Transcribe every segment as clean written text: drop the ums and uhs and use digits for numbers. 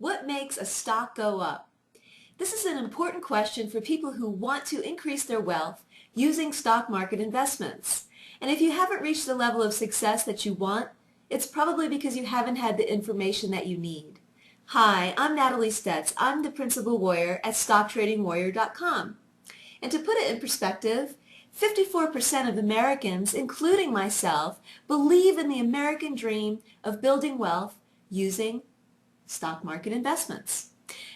What makes a stock go up? This is an important question for people who want to increase their wealth using stock market investments. And if you haven't reached the level of success that you want, it's probably because you haven't had the information that you need. Hi, I'm Natalie Stetz. I'm the Principal Warrior at StockTradingWarrior.com. And to put it in perspective, 54% of Americans, including myself, believe in the American dream of building wealth using stock market investments.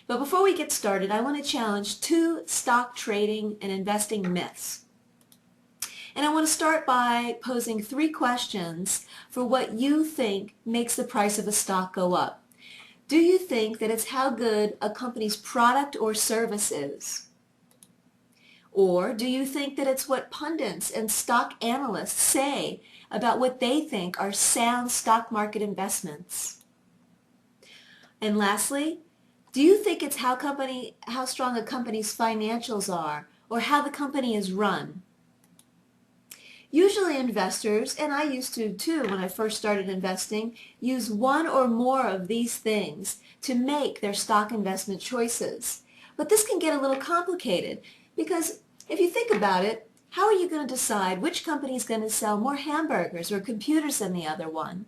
But before we get started, I want to challenge two stock trading and investing myths. And I want to start by posing three questions for what you think makes the price of a stock go up. Do you think that it's how good a company's product or service is? Or do you think that it's what pundits and stock analysts say about what they think are sound stock market investments? And lastly, do you think it's how strong a company's financials are or how the company is run? Usually investors, and I used to too when I first started investing, use one or more of these things to make their stock investment choices. But this can get a little complicated because if you think about it, how are you going to decide which company is going to sell more hamburgers or computers than the other one?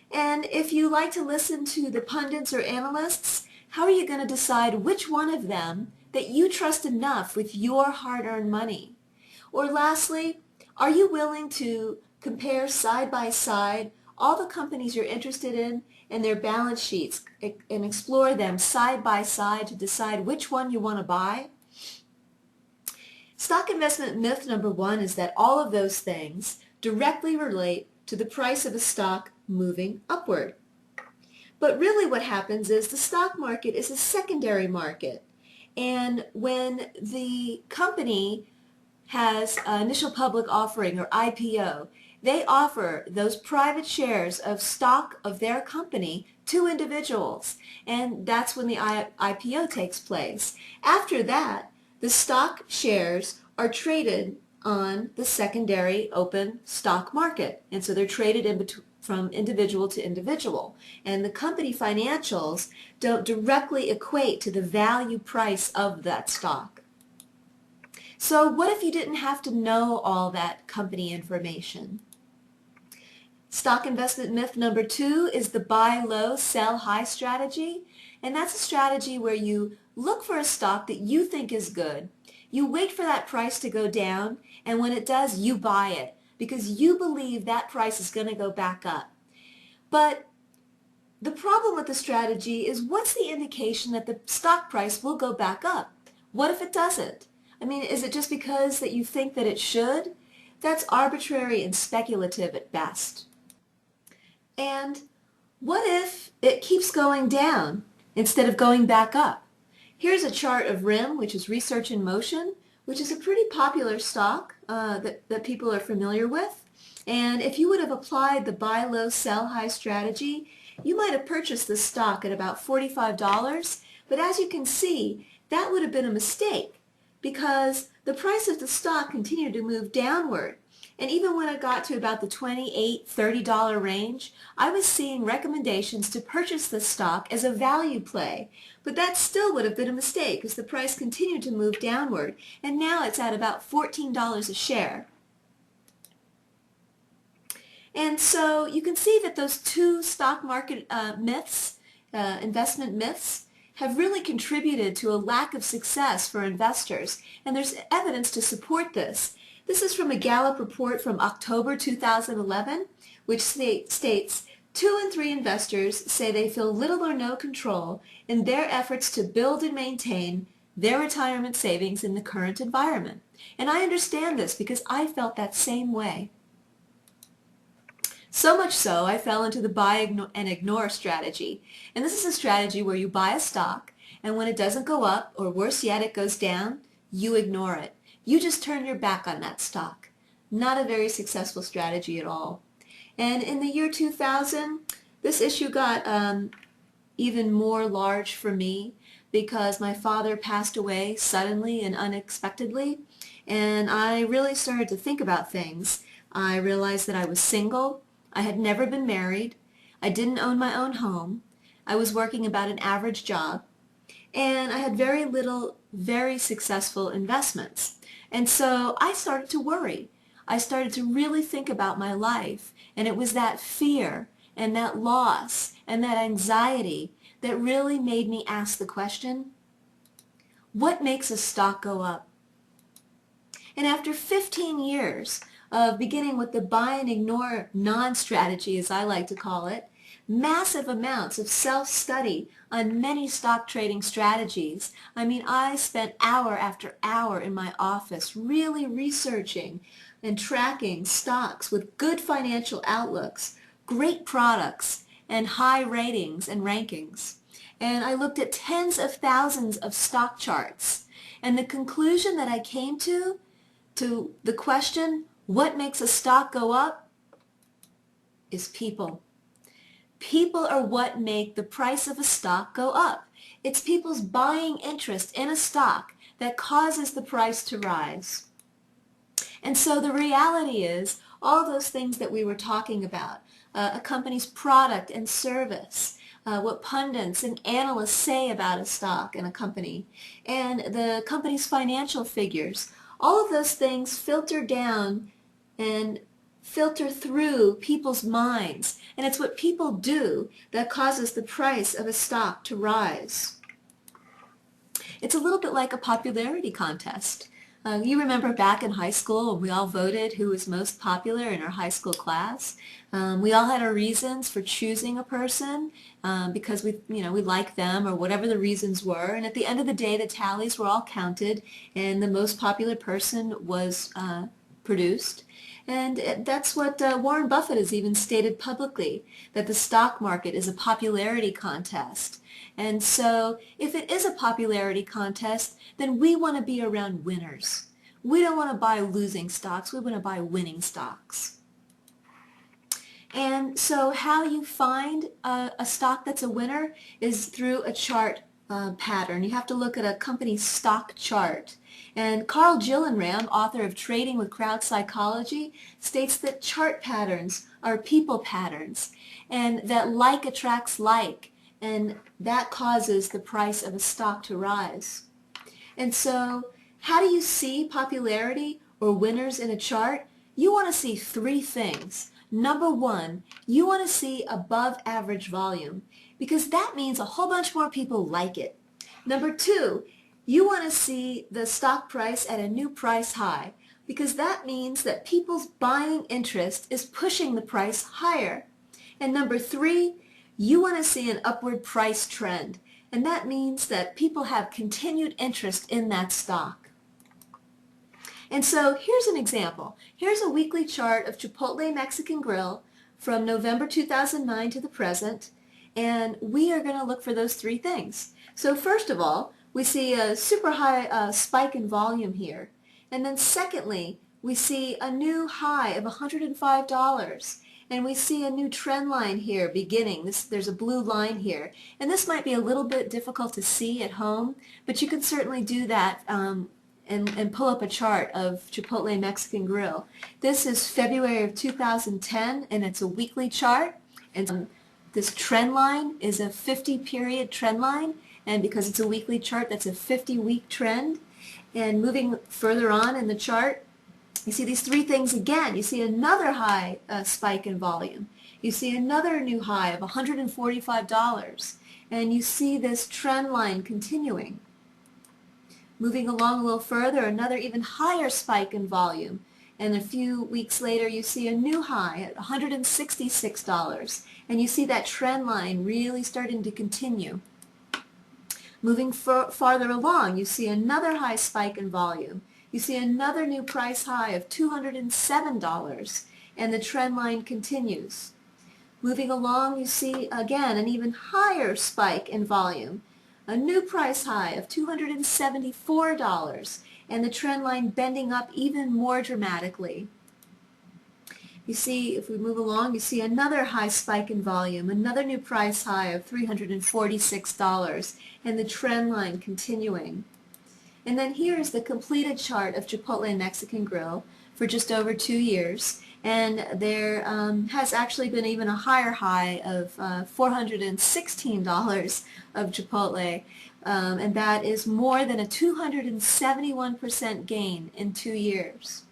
And if you like to listen to the pundits or analysts, how are you going to decide which one of them that you trust enough with your hard-earned money? Or lastly, are you willing to compare side by side all the companies you're interested in and their balance sheets and explore them side by side to decide which one you want to buy? Stock investment myth number one is that all of those things directly relate to the price of a stock moving upward. But really what happens is the stock market is a secondary market. And when the company has an initial public offering or IPO, they offer those private shares of stock of their company to individuals. And that's when the IPO takes place. After that, the stock shares are traded on the secondary open stock market. And so they're traded from individual to individual. And the company financials don't directly equate to the value price of that stock. So what if you didn't have to know all that company information? Stock investment myth number two is the buy low, sell high strategy. And that's a strategy where you look for a stock that you think is good. You wait for that price to go down, and when it does, you buy it because you believe that price is going to go back up. But the problem with the strategy is, what's the indication that the stock price will go back up? What if it doesn't? I mean, is it just because that you think that it should? That's arbitrary and speculative at best. And what if it keeps going down instead of going back up? Here's a chart of RIM, which is Research in Motion, which is a pretty popular stock that people are familiar with. And if you would have applied the buy low, sell high strategy, you might have purchased this stock at about $45. But as you can see, that would have been a mistake because the price of the stock continued to move downward. And even when it got to about the $28, $30 range, I was seeing recommendations to purchase the stock as a value play. But that still would have been a mistake because the price continued to move downward. And now it's at about $14 a share. And so you can see that those two stock market myths, investment myths, have really contributed to a lack of success for investors. And there's evidence to support this. This is from a Gallup report from October 2011, which states 2 in 3 investors say they feel little or no control in their efforts to build and maintain their retirement savings in the current environment. And I understand this because I felt that same way. So much so, I fell into the buy and ignore strategy. And this is a strategy where you buy a stock, and when it doesn't go up, or worse yet, it goes down, you ignore it. You just turn your back on that stock. Not a very successful strategy at all. And in the year 2000, this issue got even more large for me because my father passed away suddenly and unexpectedly. And I really started to think about things. I realized that I was single. I had never been married. I didn't own my own home. I was working about an average job, and I had very little, very successful investments. And so I started to worry. I started to really think about my life, and it was that fear and that loss and that anxiety that really made me ask the question, what makes a stock go up? And after 15 years of beginning with the buy and ignore non-strategy, as I like to call it, massive amounts of self-study on many stock trading strategies. I mean, I spent hour after hour in my office really researching and tracking stocks with good financial outlooks, great products, and high ratings and rankings. And I looked at tens of thousands of stock charts. And the conclusion that I came to the question, what makes a stock go up, is people. People are what make the price of a stock go up. It's people's buying interest in a stock that causes the price to rise. And so the reality is, all those things that we were talking about, a company's product and service, what pundits and analysts say about a stock and a company, and the company's financial figures, all of those things filter down and filter through people's minds, and it's what people do that causes the price of a stock to rise. It's a little bit like a popularity contest. You remember back in high school when we all voted who was most popular in our high school class. We all had our reasons for choosing a person because we liked them or whatever the reasons were. And at the end of the day, the tallies were all counted, and the most popular person was produced. And that's what Warren Buffett has even stated publicly, that the stock market is a popularity contest. And so if it is a popularity contest, then we want to be around winners. We don't want to buy losing stocks. We want to buy winning stocks. And so how you find a stock that's a winner is through a chart pattern. You have to look at a company's stock chart. And Carl Gillenram, author of Trading with Crowd Psychology, states that chart patterns are people patterns, and that like attracts like, and that causes the price of a stock to rise. And so how do you see popularity or winners in a chart? You want to see three things. Number one, you want to see above average volume, because that means a whole bunch more people like it. Number two, you want to see the stock price at a new price high, because that means that people's buying interest is pushing the price higher. And number three, you want to see an upward price trend, and that means that people have continued interest in that stock. And so here's an example. Here's a weekly chart of Chipotle Mexican Grill from November 2009 to the present, and we are going to look for those three things. So first of all, we see a super high spike in volume here. And then secondly, we see a new high of $105. And we see a new trend line here beginning. There's a blue line here. And this might be a little bit difficult to see at home, but you can certainly do that and pull up a chart of Chipotle Mexican Grill. This is February of 2010, and it's a weekly chart. And this trend line is a 50-period trend line. And because it's a weekly chart, that's a 50-week trend. And moving further on in the chart, you see these three things again. You see another high spike in volume. You see another new high of $145. And you see this trend line continuing. Moving along a little further, another even higher spike in volume. And a few weeks later, you see a new high at $166. And you see that trend line really starting to continue. Moving farther along, you see another high spike in volume. You see another new price high of $207, and the trend line continues. Moving along, you see again an even higher spike in volume, a new price high of $274, and the trend line bending up even more dramatically. You see, if we move along, you see another high spike in volume, another new price high of $346, and the trend line continuing. And then here is the completed chart of Chipotle Mexican Grill for just over 2 years. And there has actually been even a higher high of $416 of Chipotle, and that is more than a 271% gain in 2 years.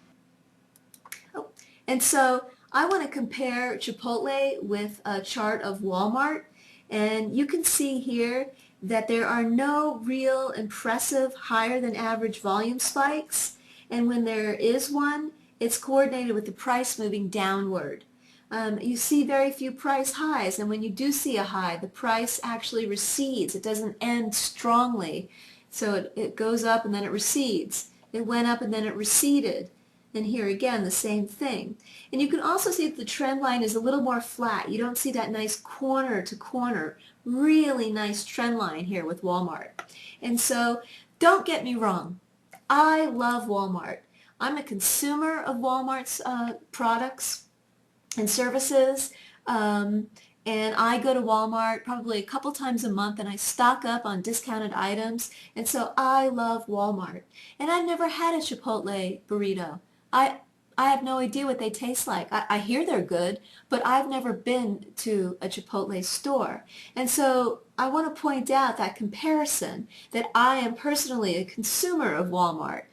Oh, and so I want to compare Chipotle with a chart of Walmart, and you can see here that there are no real impressive higher than average volume spikes, and when there is one, it's coordinated with the price moving downward. You see very few price highs, and when you do see a high, the price actually recedes. It doesn't end strongly, so it goes up and then it recedes. It went up and then it receded. And here again, the same thing. And you can also see that the trend line is a little more flat. You don't see that nice corner to corner, really nice trend line here with Walmart. And so, don't get me wrong. I love Walmart. I'm a consumer of Walmart's products and services. And I go to Walmart probably a couple times a month and I stock up on discounted items. And so I love Walmart. And I've never had a Chipotle burrito. I have no idea what they taste like. I hear they're good, but I've never been to a Chipotle store. And so I want to point out that comparison, that I am personally a consumer of Walmart.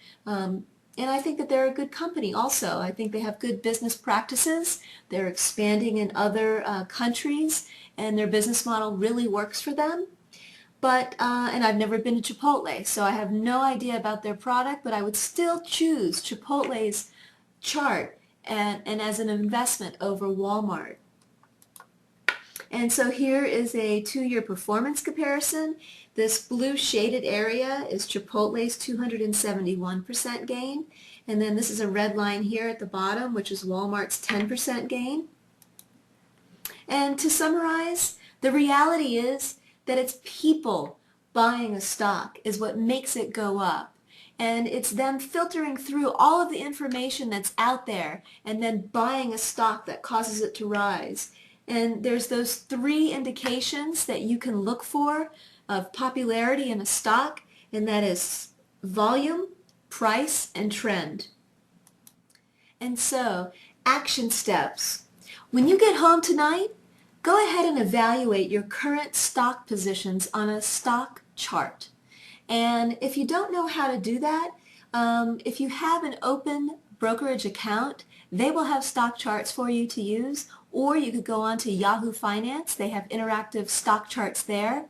And I think that they're a good company also. I think they have good business practices. They're expanding in other countries, and their business model really works for them. But, and I've never been to Chipotle, so I have no idea about their product, but I would still choose Chipotle's chart and as an investment over Walmart. And so here is a 2-year performance comparison. This blue shaded area is Chipotle's 271% gain. And then this is a red line here at the bottom, which is Walmart's 10% gain. And to summarize, the reality is that it's people buying a stock is what makes it go up. And it's them filtering through all of the information that's out there and then buying a stock that causes it to rise. And there's those 3 indications that you can look for of popularity in a stock, and that is volume, price, and trend. And so, action steps. When you get home tonight, go ahead and evaluate your current stock positions on a stock chart. And if you don't know how to do that, if you have an open brokerage account, they will have stock charts for you to use, or you could go on to Yahoo Finance. They have interactive stock charts there.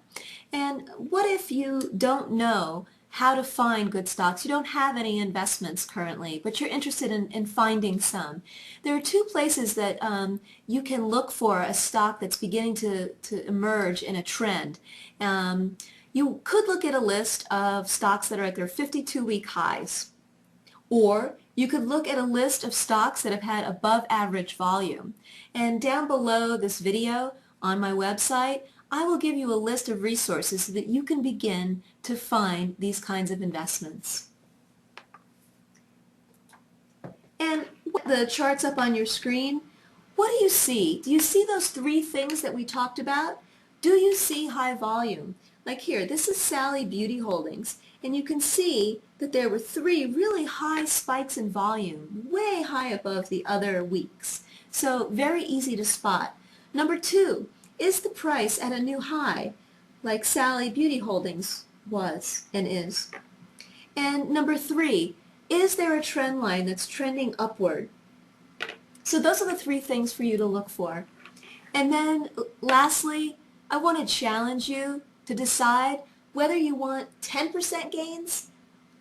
And what if you don't know how to find good stocks? You don't have any investments currently, but you're interested in finding some. There are 2 places that you can look for a stock that's beginning to emerge in a trend. You could look at a list of stocks that are at their 52-week highs, or you could look at a list of stocks that have had above average volume. And down below this video on my website, I will give you a list of resources so that you can begin to find these kinds of investments. And the charts up on your screen, what do you see? Do you see those 3 things that we talked about? Do you see high volume? Like here, this is Sally Beauty Holdings, and you can see that there were 3 really high spikes in volume, way high above the other weeks. So very easy to spot. Number 2, is the price at a new high, like Sally Beauty Holdings was and is? And number 3, is there a trend line that's trending upward? So those are the 3 things for you to look for. And then lastly, I want to challenge you to decide whether you want 10% gains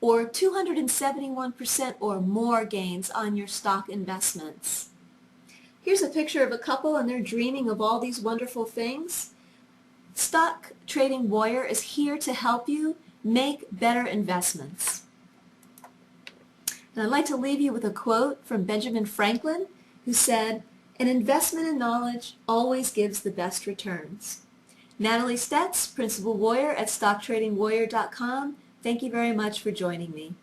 or 271% or more gains on your stock investments. Here's a picture of a couple, and they're dreaming of all these wonderful things. Stock Trading Warrior is here to help you make better investments. And I'd like to leave you with a quote from Benjamin Franklin, who said, "An investment in knowledge always gives the best returns." Natalie Stetz, Principal Warrior at StockTradingWarrior.com. Thank you very much for joining me.